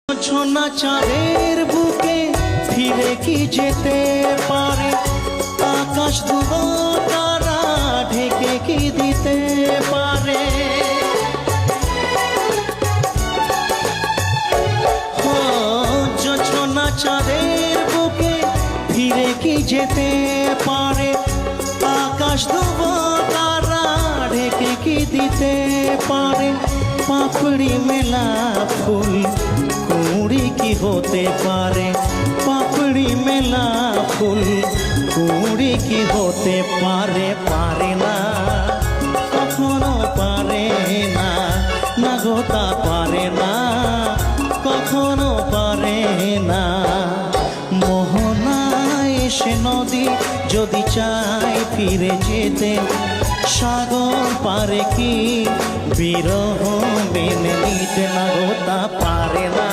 ছোনা চাঁদের বুকে ফিরে কি যেতে পারে? আকাশ দুটো তারা ঢেকে কি দিতে পারে? ছোনা চাঁদের বুকে ফিরে কি যেতে পারে? আকাশ দুটো তারা ঢেকে কি দিতে পারে? পাপড়ি মেলা ফুল কুঁড়ি কি হতে পারে? পাপড়ি মেলা ফুল কুঁড়ি কি হতে পারে? পারে না, কখনো পারে না, না গো তা পারে না, কখনো পারে না। মোহনায় এসে নদী যদি চায় ফিরে যেতে, সাগর পারে কি বিরহ মেনে নিতে? না গো তা পারে না।